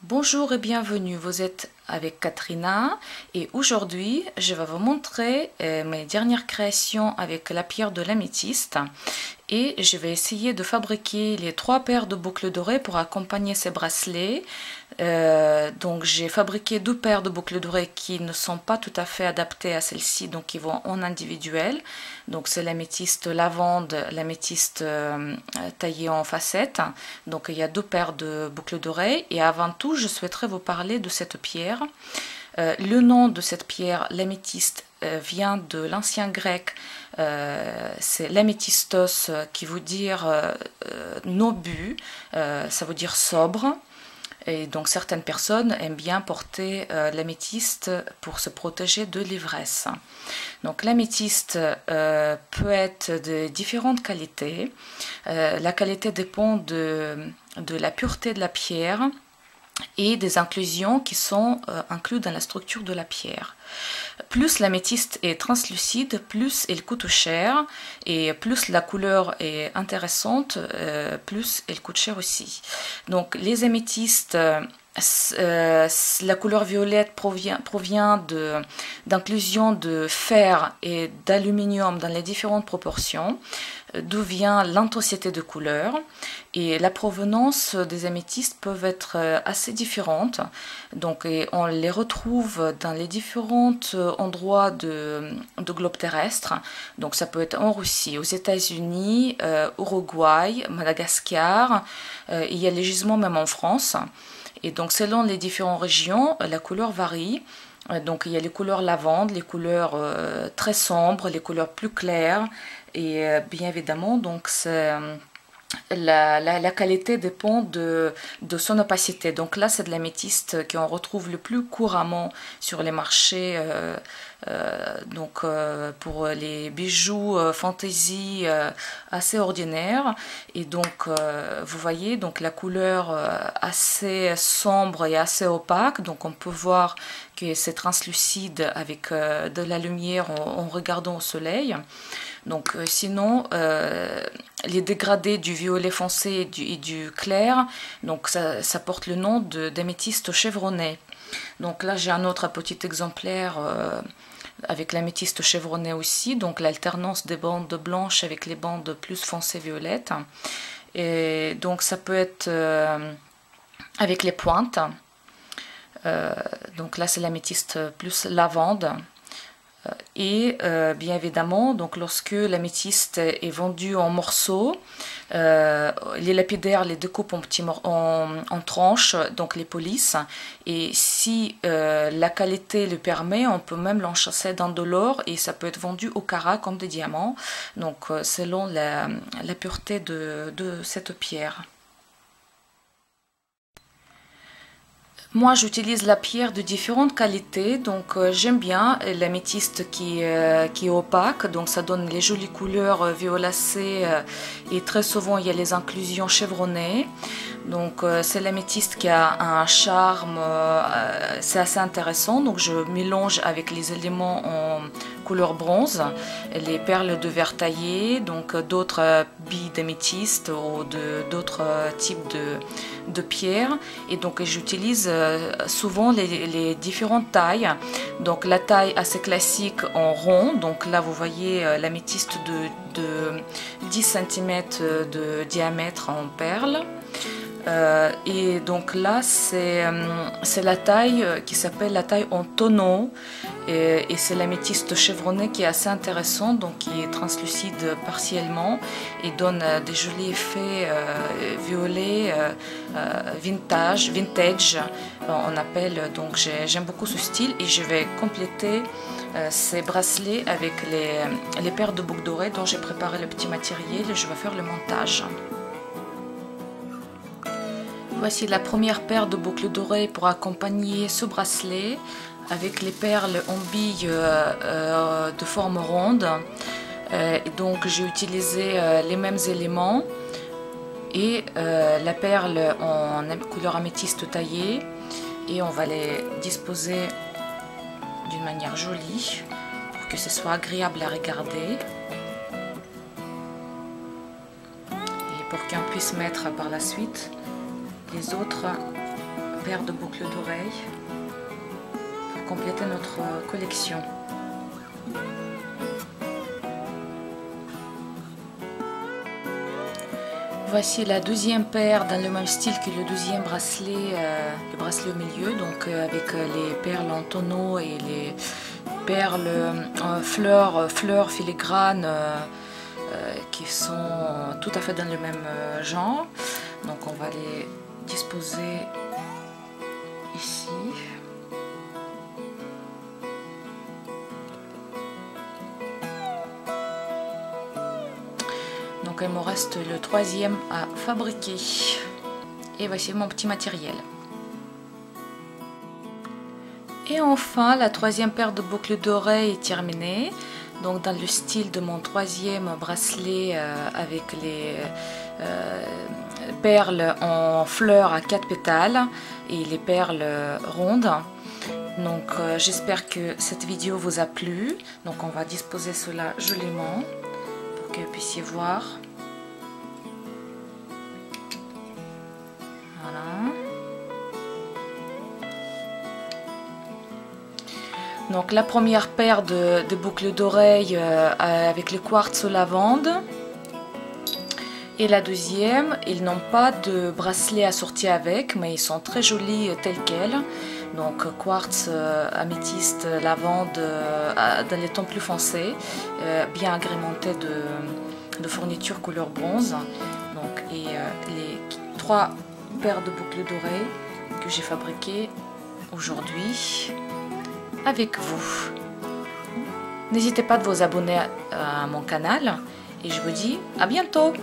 Bonjour et bienvenue, vous êtes avec Katrina et aujourd'hui je vais vous montrer mes dernières créations avec la pierre de l'améthyste et je vais essayer de fabriquer les 3 paires de boucles dorées pour accompagner ces bracelets. Donc j'ai fabriqué 2 paires de boucles dorées qui ne sont pas tout à fait adaptées à celle-ci, donc qui vont en individuel. Donc c'est l'améthyste lavande, l'améthyste taillée en facettes. Donc il y a 2 paires de boucles d'oreilles et avant tout je souhaiterais vous parler de cette pierre. Le nom de cette pierre, l'améthyste, vient de l'ancien grec, c'est l'améthystos qui veut dire nobu, ça veut dire sobre. Et donc certaines personnes aiment bien porter l'améthyste pour se protéger de l'ivresse. Donc l'améthyste peut être de différentes qualités. La qualité dépend de la pureté de la pierre et des inclusions qui sont incluses dans la structure de la pierre. Plus l'améthyste est translucide, plus il coûte cher, et plus la couleur est intéressante, plus elle coûte cher aussi. Donc les améthystes, la couleur violette provient d'inclusion de fer et d'aluminium dans les différentes proportions, d'où vient l'intensité de couleur, et la provenance des améthystes peuvent être assez différentes. Donc on les retrouve dans les différents endroits de globe terrestre. Donc ça peut être en Russie, aux États-Unis, Uruguay, Madagascar, il y a les gisements même en France. Et donc selon les différentes régions, la couleur varie. Donc il y a les couleurs lavande, les couleurs très sombres, les couleurs plus claires, et bien évidemment donc la qualité dépend de son opacité. Donc là c'est de l'améthyste qu'on retrouve le plus couramment sur les marchés, pour les bijoux fantaisie assez ordinaires. Et donc vous voyez donc la couleur assez sombre et assez opaque, donc on peut voir que c'est translucide avec de la lumière en regardant au soleil. Donc sinon les dégradés du violet foncé et du clair, donc ça porte le nom d'améthyste chevronné. Donc là j'ai un autre petit exemplaire avec l'améthyste chevronné aussi, donc l'alternance des bandes blanches avec les bandes plus foncées violettes. Et donc ça peut être avec les pointes. Donc là c'est l'améthyste plus lavande. Et bien évidemment, donc lorsque l'améthyste est vendu en morceaux, les lapidaires les découpent en tranches, donc les polissent. Et si la qualité le permet, on peut même l'enchasser dans de l'or et ça peut être vendu au carat comme des diamants. Donc selon la pureté de cette pierre. Moi j'utilise la pierre de différentes qualités, donc j'aime bien l'améthyste qui est opaque, donc ça donne les jolies couleurs violacées et très souvent il y a les inclusions chevronnées. Donc c'est l'améthyste qui a un charme, c'est assez intéressant, donc je mélange avec les éléments en couleur bronze, les perles de verre taillé, donc d'autres billes d'améthyste ou d'autres types de pierres, et donc j'utilise souvent les différentes tailles. Donc la taille assez classique en rond, donc là vous voyez l'améthyste de 10 cm de diamètre en perles. Et donc là c'est la taille qui s'appelle la taille en tonneau, et c'est l'améthyste chevronné qui est assez intéressant, donc qui est translucide partiellement et donne des jolis effets violets, vintage on appelle. Donc j'aime beaucoup ce style et je vais compléter ces bracelets avec les paires de boucles dorées dont j'ai préparé le petit matériel et je vais faire le montage. Voici la première paire de boucles dorées pour accompagner ce bracelet avec les perles en billes de forme ronde. Donc j'ai utilisé les mêmes éléments et la perle en couleur améthyste taillée, et on va les disposer d'une manière jolie pour que ce soit agréable à regarder et pour qu'on puisse mettre par la suite les autres paire de boucles d'oreilles pour compléter notre collection. Voici la deuxième paire dans le même style que le deuxième bracelet, le bracelet au milieu, donc avec les perles en tonneau et les perles fleurs filigranes qui sont tout à fait dans le même genre. Donc on va les disposer ici. Donc il me reste le troisième à fabriquer. Et voici mon petit matériel. Et enfin, la troisième paire de boucles d'oreilles est terminée. Donc dans le style de mon troisième bracelet avec les perles en fleurs à 4 pétales et les perles rondes. Donc j'espère que cette vidéo vous a plu. Donc on va disposer cela joliment pour que vous puissiez voir. Voilà. Donc la première paire de boucles d'oreilles avec le quartz au lavande. Et la deuxième, ils n'ont pas de bracelet assorti avec, mais ils sont très jolis tels quels. Donc quartz, améthyste, lavande dans les tons plus foncés, bien agrémenté de fournitures couleur bronze. Donc, et les 3 paires de boucles d'oreilles que j'ai fabriquées aujourd'hui avec vous. N'hésitez pas de vous abonner à mon canal et je vous dis à bientôt.